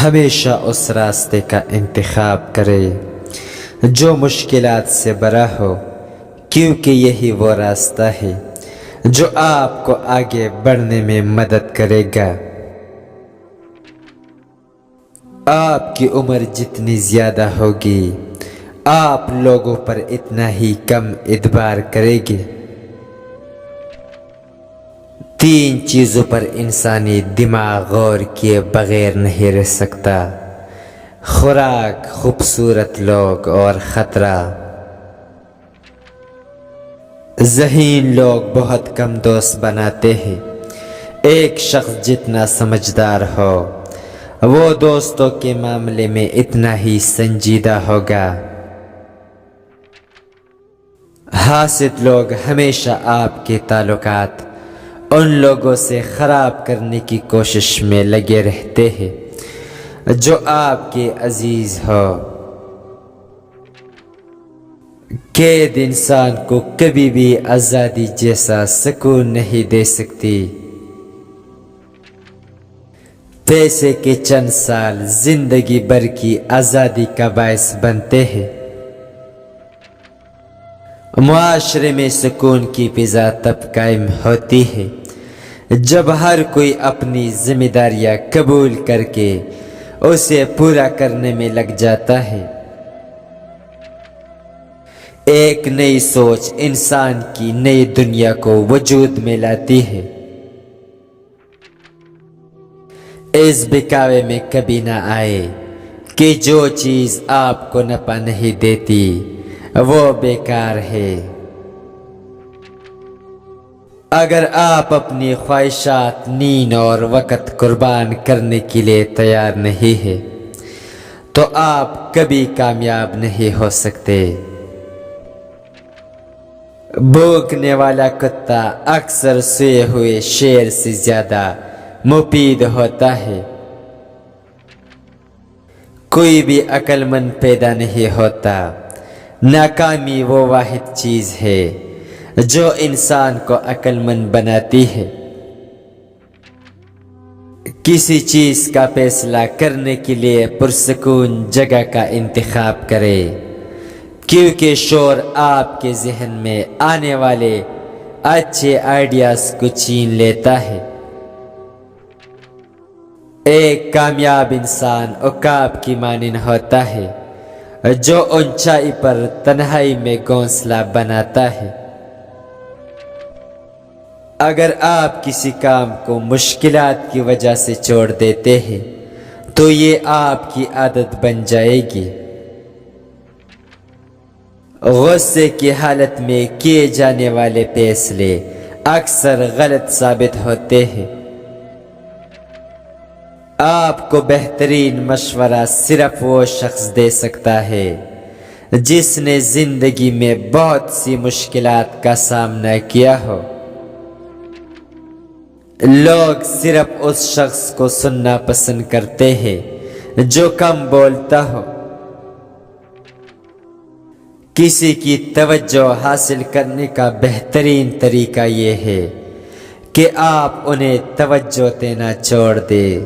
ہمیشہ اس راستے کا انتخاب کرے جو مشکلات سے بھرا ہو، کیونکہ یہی وہ راستہ ہے جو آپ کو آگے بڑھنے میں مدد کرے گا۔ آپ کی عمر جتنی زیادہ ہوگی، آپ لوگوں پر اتنا ہی کم اعتبار کریں گے۔ 3 چیزوں پر انسانی دماغ غور کیے بغیر نہیں رہ سکتا: خوراک، خوبصورت لوگ اور خطرہ۔ ذہین لوگ بہت کم دوست بناتے ہیں۔ ایک شخص جتنا سمجھدار ہو، وہ دوستوں کے معاملے میں اتنا ہی سنجیدہ ہوگا۔ حاسد لوگ ہمیشہ آپ کے تعلقات ان لوگوں سے خراب کرنے کی کوشش میں لگے رہتے ہیں جو آپ کے عزیز ہو۔ قید انسان کو کبھی بھی آزادی جیسا سکون نہیں دے سکتی۔ پیسے کے چند سال زندگی بھر کی آزادی کا باعث بنتے ہیں۔ معاشرے میں سکون کی فضا تب قائم ہوتی ہے جب ہر کوئی اپنی ذمہ داریاں قبول کر کے اسے پورا کرنے میں لگ جاتا ہے۔ ایک نئی سوچ انسان کی نئی دنیا کو وجود میں لاتی ہے۔ اس بکاوے میں کبھی نہ آئے کہ جو چیز آپ کو نفع نہیں دیتی وہ بیکار ہے۔ اگر آپ اپنی خواہشات، نیند اور وقت قربان کرنے کے لیے تیار نہیں ہیں تو آپ کبھی کامیاب نہیں ہو سکتے۔ بھونکنے والا کتا اکثر سوئے ہوئے شیر سے زیادہ مفید ہوتا ہے۔ کوئی بھی عقل مند پیدا نہیں ہوتا۔ ناکامی وہ واحد چیز ہے جو انسان کو عقل مند بناتی ہے۔ کسی چیز کا فیصلہ کرنے کے لیے پرسکون جگہ کا انتخاب کرے، کیونکہ شور آپ کے ذہن میں آنے والے اچھے آئیڈیاز کو چھین لیتا ہے۔ ایک کامیاب انسان عقاب کی مانند ہوتا ہے جو اونچائی پر تنہائی میں گھونسلہ بناتا ہے۔ اگر آپ کسی کام کو مشکلات کی وجہ سے چھوڑ دیتے ہیں تو یہ آپ کی عادت بن جائے گی۔ غصے کی حالت میں کیے جانے والے فیصلے اکثر غلط ثابت ہوتے ہیں۔ آپ کو بہترین مشورہ صرف وہ شخص دے سکتا ہے جس نے زندگی میں بہت سی مشکلات کا سامنا کیا ہو۔ لوگ صرف اس شخص کو سننا پسند کرتے ہیں جو کم بولتا ہو۔ کسی کی توجہ حاصل کرنے کا بہترین طریقہ یہ ہے کہ آپ انہیں توجہ دینا چھوڑ دیں۔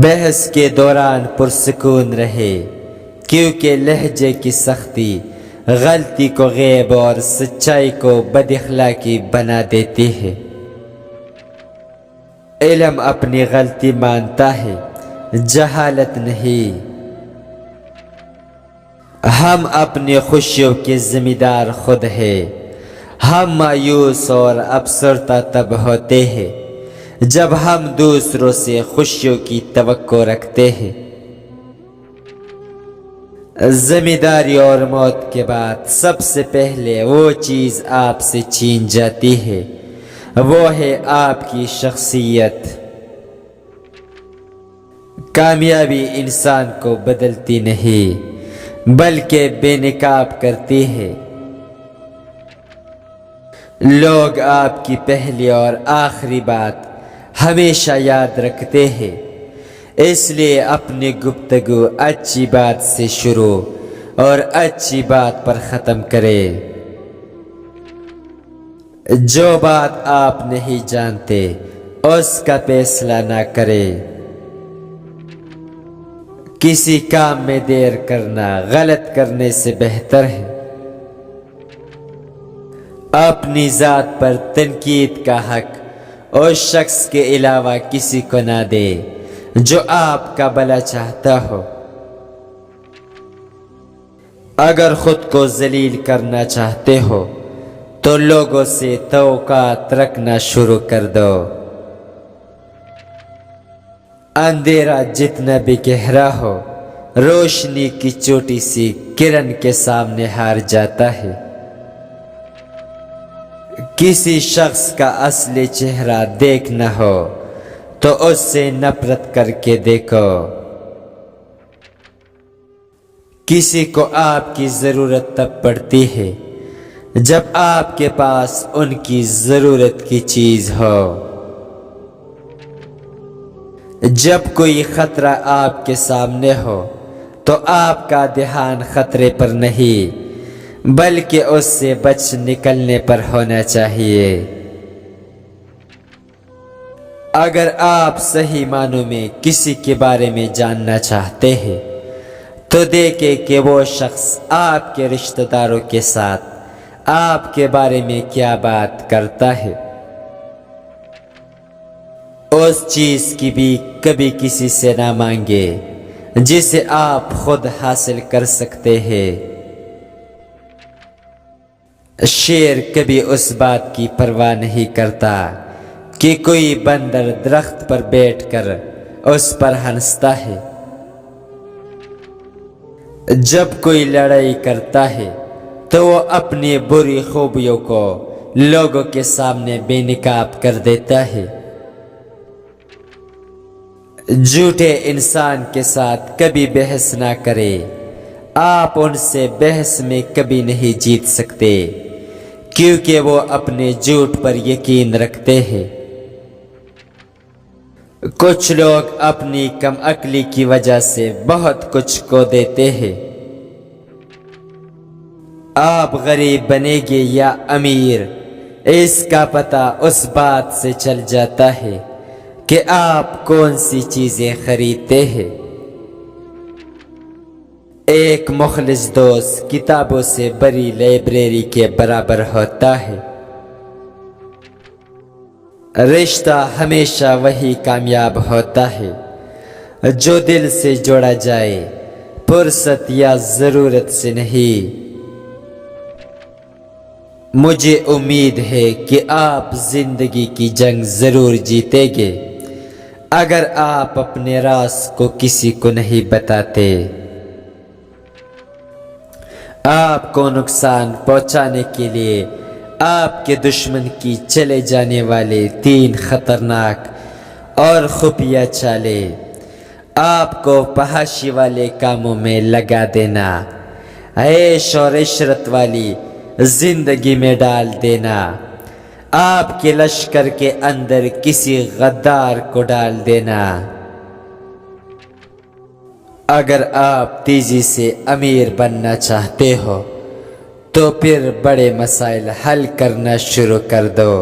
بحث کے دوران پرسکون رہے، کیونکہ لہجے کی سختی غلطی کو غیب اور سچائی کو بد اخلاقی بنا دیتی ہے۔ علم اپنی غلطی مانتا ہے، جہالت نہیں۔ ہم اپنی خوشیوں کے ذمہ دار خود ہیں۔ ہم مایوس اور افسردہ تب ہوتے ہیں جب ہم دوسروں سے خوشیوں کی توقع رکھتے ہیں۔ ذمہ داری اور موت کے بعد سب سے پہلے وہ چیز آپ سے چھین جاتی ہے، وہ ہے آپ کی شخصیت۔ کامیابی انسان کو بدلتی نہیں بلکہ بے نقاب کرتی ہے۔ لوگ آپ کی پہلی اور آخری بات ہمیشہ یاد رکھتے ہیں، اس لیے اپنی گفتگو اچھی بات سے شروع اور اچھی بات پر ختم کرے۔ جو بات آپ نہیں جانتے اس کا فیصلہ نہ کرے۔ کسی کام میں دیر کرنا غلط کرنے سے بہتر ہے۔ اپنی ذات پر تنقید کا حق اس شخص کے علاوہ کسی کو نہ دے جو آپ کا بھلا چاہتا ہو۔ اگر خود کو ذلیل کرنا چاہتے ہو تو لوگوں سے توقعات رکھنا شروع کر دو۔ اندھیرا جتنا بھی گہرا ہو روشنی کی چھوٹی سی کرن کے سامنے ہار جاتا ہے۔ کسی شخص کا اصلی چہرہ دیکھنا ہو تو اس سے نفرت کر کے دیکھو۔ کسی کو آپ کی ضرورت تب پڑتی ہے جب آپ کے پاس ان کی ضرورت کی چیز ہو۔ جب کوئی خطرہ آپ کے سامنے ہو تو آپ کا دھیان خطرے پر نہیں بلکہ اس سے بچ نکلنے پر ہونا چاہیے۔ اگر آپ صحیح معنوں میں کسی کے بارے میں جاننا چاہتے ہیں تو دیکھیں کہ وہ شخص آپ کے رشتہ داروں کے ساتھ آپ کے بارے میں کیا بات کرتا ہے۔ اس چیز کی بھی کبھی کسی سے نہ مانگے جسے آپ خود حاصل کر سکتے ہیں۔ شیر کبھی اس بات کی پرواہ نہیں کرتا کہ کوئی بندر درخت پر بیٹھ کر اس پر ہنستا ہے۔ جب کوئی لڑائی کرتا ہے تو وہ اپنی بری خوبیوں کو لوگوں کے سامنے بے نقاب کر دیتا ہے۔ جھوٹے انسان کے ساتھ کبھی بحث نہ کرے، آپ ان سے بحث میں کبھی نہیں جیت سکتے کیونکہ وہ اپنے جھوٹ پر یقین رکھتے ہیں۔ کچھ لوگ اپنی کم عقلی کی وجہ سے بہت کچھ کھو دیتے ہیں۔ آپ غریب بنیں گے یا امیر اس کا پتہ اس بات سے چل جاتا ہے کہ آپ کون سی چیزیں خریدتے ہیں۔ ایک مخلص دوست کتابوں سے بڑی لائبریری کے برابر ہوتا ہے۔ رشتہ ہمیشہ وہی کامیاب ہوتا ہے جو دل سے جوڑا جائے، فرصت یا ضرورت سے نہیں۔ مجھے امید ہے کہ آپ زندگی کی جنگ ضرور جیتیں گے اگر آپ اپنے راز کو کسی کو نہیں بتاتے۔ آپ کو نقصان پہنچانے کے لیے آپ کے دشمن کی چلے جانے والے 3 خطرناک اور خفیہ چالیں آپ کو فحاشی والے کاموں میں لگا دینا، عیش اور عشرت والی زندگی میں ڈال دینا، آپ کے لشکر کے اندر کسی غدار کو ڈال دینا۔ اگر آپ تیزی سے امیر بننا چاہتے ہو تو پھر بڑے مسائل حل کرنا شروع کر دو۔